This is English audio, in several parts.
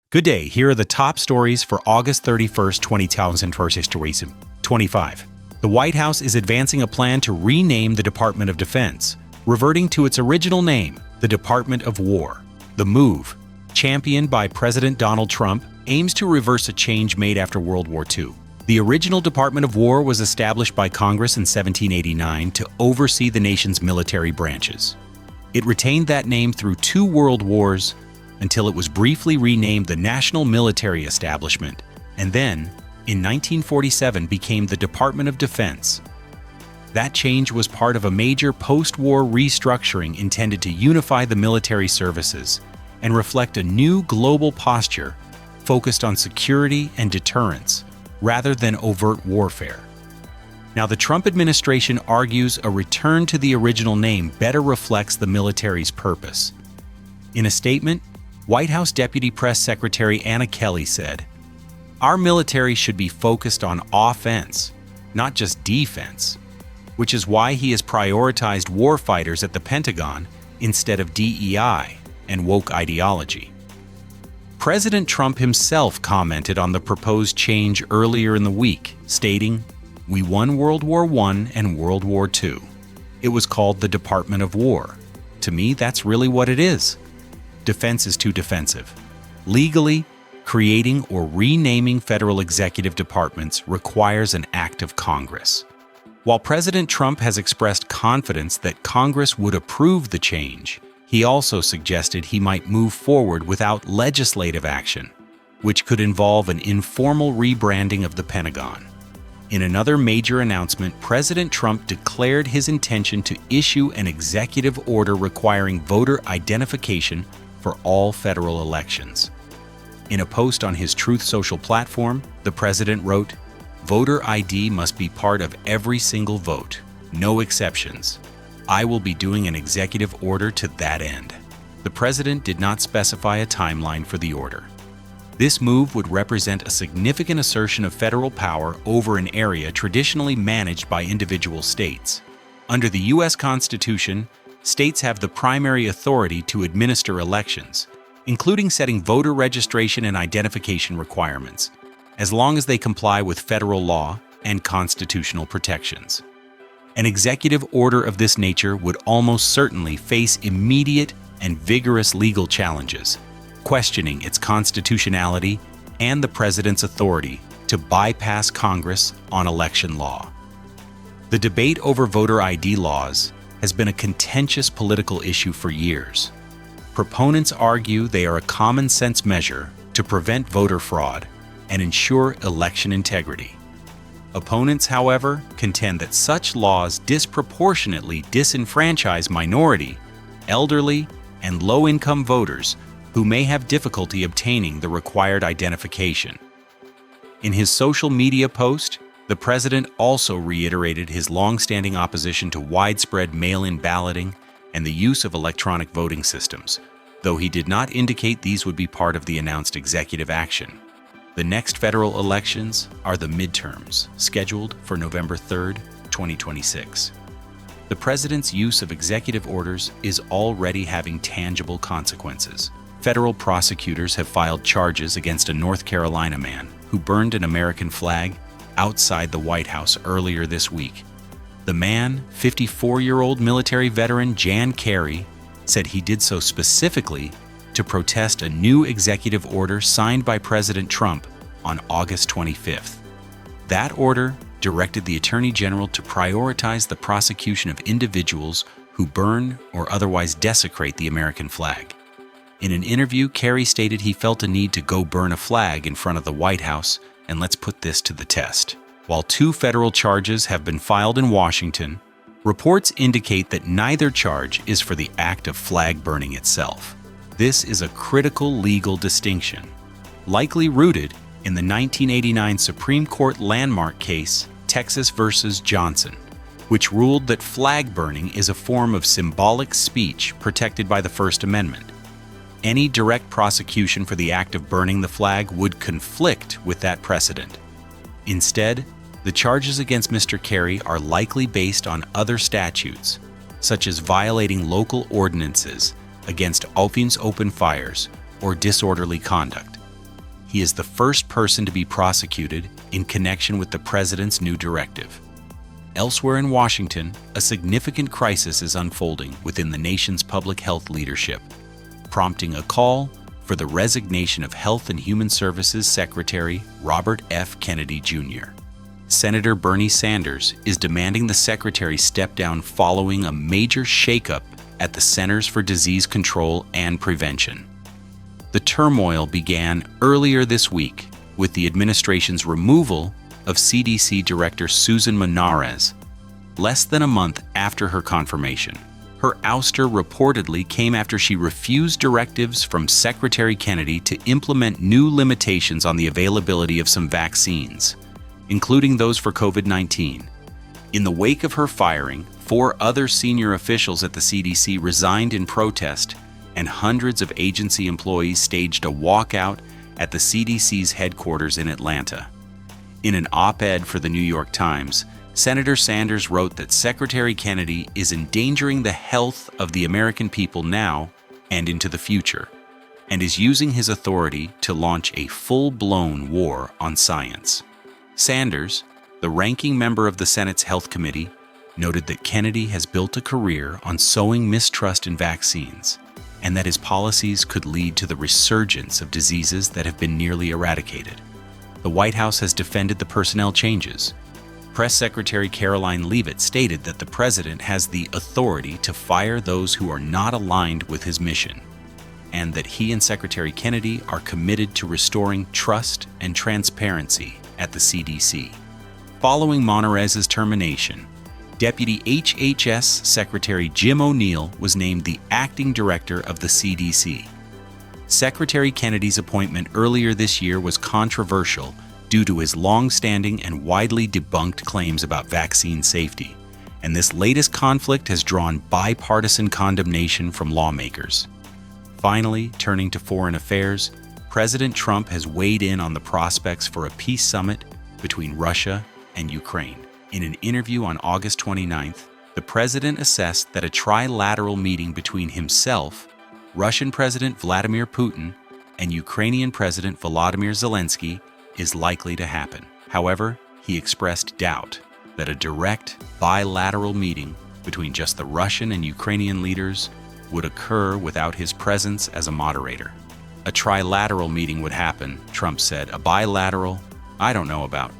Good day. Here are the top stories for August 31st, 2025. The White House is advancing a plan to rename the Department of Defense, reverting to its original name, the Department of War. The move, championed by President Donald Trump, aims to reverse a change made after World War II. The original Department of War was established by Congress in 1789 to oversee the nation's military branches. It retained that name through 2 world wars, until it was briefly renamed the National Military Establishment, and then, in 1947, became the Department of Defense. That change was part of a major post-war restructuring intended to unify the military services and reflect a new global posture focused on security and deterrence, rather than overt warfare. Now, the Trump administration argues a return to the original name better reflects the military's purpose. In a statement, White House Deputy Press Secretary Anna Kelly said, "Our military should be focused on offense, not just defense, which is why he has prioritized warfighters at the Pentagon instead of DEI and woke ideology." President Trump himself commented on the proposed change earlier in the week, stating, "We won World War I and World War II. It was called the Department of War. To me, that's really what it is. Defense is too defensive. Legally, creating or renaming federal executive departments requires an act of Congress." While President Trump has expressed confidence that Congress would approve the change, he also suggested he might move forward without legislative action, which could involve an informal rebranding of the Pentagon. In another major announcement, President Trump declared his intention to issue an executive order requiring voter identification for all federal elections. In a post on his Truth Social platform, the president wrote, "Voter ID must be part of every single vote, no exceptions. I will be doing an executive order to that end." The president did not specify a timeline for the order. This move would represent a significant assertion of federal power over an area traditionally managed by individual states. Under the U.S. Constitution, states have the primary authority to administer elections, including setting voter registration and identification requirements, as long as they comply with federal law and constitutional protections. An executive order of this nature would almost certainly face immediate and vigorous legal challenges, questioning its constitutionality and the president's authority to bypass Congress on election law. The debate over voter ID laws has been a contentious political issue for years. Proponents argue they are a common-sense measure to prevent voter fraud and ensure election integrity. Opponents, however, contend that such laws disproportionately disenfranchise minority, elderly, and low-income voters who may have difficulty obtaining the required identification. In his social media post, the president also reiterated his long-standing opposition to widespread mail-in balloting and the use of electronic voting systems, though he did not indicate these would be part of the announced executive action. The next federal elections are the midterms, scheduled for November 3rd, 2026. The president's use of executive orders is already having tangible consequences. Federal prosecutors have filed charges against a North Carolina man who burned an American flag outside the White House earlier this week. The man, 54-year-old military veteran Jan Carey, said he did so specifically to protest a new executive order signed by President Trump on August 25th. That order directed the Attorney General to prioritize the prosecution of individuals who burn or otherwise desecrate the American flag. In an interview, Carey stated he felt a need to go burn a flag in front of the White House, and let's put this to the test. While 2 federal charges have been filed in Washington, reports indicate that neither charge is for the act of flag burning itself. This is a critical legal distinction, likely rooted in the 1989 Supreme Court landmark case, Texas versus Johnson, which ruled that flag burning is a form of symbolic speech protected by the First Amendment. Any direct prosecution for the act of burning the flag would conflict with that precedent. Instead, the charges against Mr. Carey are likely based on other statutes, such as violating local ordinances against offense open fires or disorderly conduct. He is the first person to be prosecuted in connection with the president's new directive. Elsewhere in Washington, a significant crisis is unfolding within the nation's public health leadership, prompting a call for the resignation of Health and Human Services Secretary Robert F. Kennedy Jr. Senator Bernie Sanders is demanding the secretary step down following a major shakeup at the Centers for Disease Control and Prevention. The turmoil began earlier this week with the administration's removal of CDC Director Susan Minares, less than a month after her confirmation. Her ouster reportedly came after she refused directives from Secretary Kennedy to implement new limitations on the availability of some vaccines, including those for COVID-19. In the wake of her firing, 4 other senior officials at the CDC resigned in protest, and hundreds of agency employees staged a walkout at the CDC's headquarters in Atlanta. In an op-ed for the New York Times, Senator Sanders wrote that Secretary Kennedy is endangering the health of the American people now and into the future, and is using his authority to launch a full-blown war on science. Sanders, the ranking member of the Senate's Health Committee, noted that Kennedy has built a career on sowing mistrust in vaccines, and that his policies could lead to the resurgence of diseases that have been nearly eradicated. The White House has defended the personnel changes. Press Secretary Caroline Leavitt stated that the president has the authority to fire those who are not aligned with his mission, and that he and Secretary Kennedy are committed to restoring trust and transparency at the CDC. Following Minares's termination, Deputy HHS Secretary Jim O'Neill was named the acting director of the CDC. Secretary Kennedy's appointment earlier this year was controversial due to his long-standing and widely debunked claims about vaccine safety, and this latest conflict has drawn bipartisan condemnation from lawmakers. Finally, turning to foreign affairs, President Trump has weighed in on the prospects for a peace summit between Russia and Ukraine. In an interview on August 29th, the president assessed that a trilateral meeting between himself, Russian President Vladimir Putin, and Ukrainian President Volodymyr Zelensky is likely to happen. However, he expressed doubt that a direct bilateral meeting between just the Russian and Ukrainian leaders would occur without his presence as a moderator. A trilateral meeting would happen, Trump said. A bilateral, I don't know about.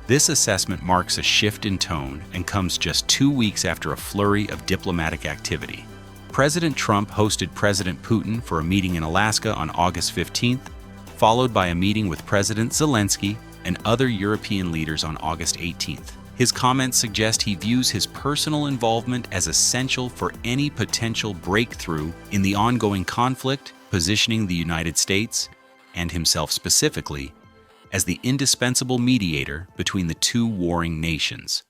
This assessment marks a shift in tone and comes just 2 weeks after a flurry of diplomatic activity. President Trump hosted President Putin for a meeting in Alaska on August 15th, followed by a meeting with President Zelensky and other European leaders on August 18th. His comments suggest he views his personal involvement as essential for any potential breakthrough in the ongoing conflict, positioning the United States, and himself specifically, as the indispensable mediator between the two warring nations.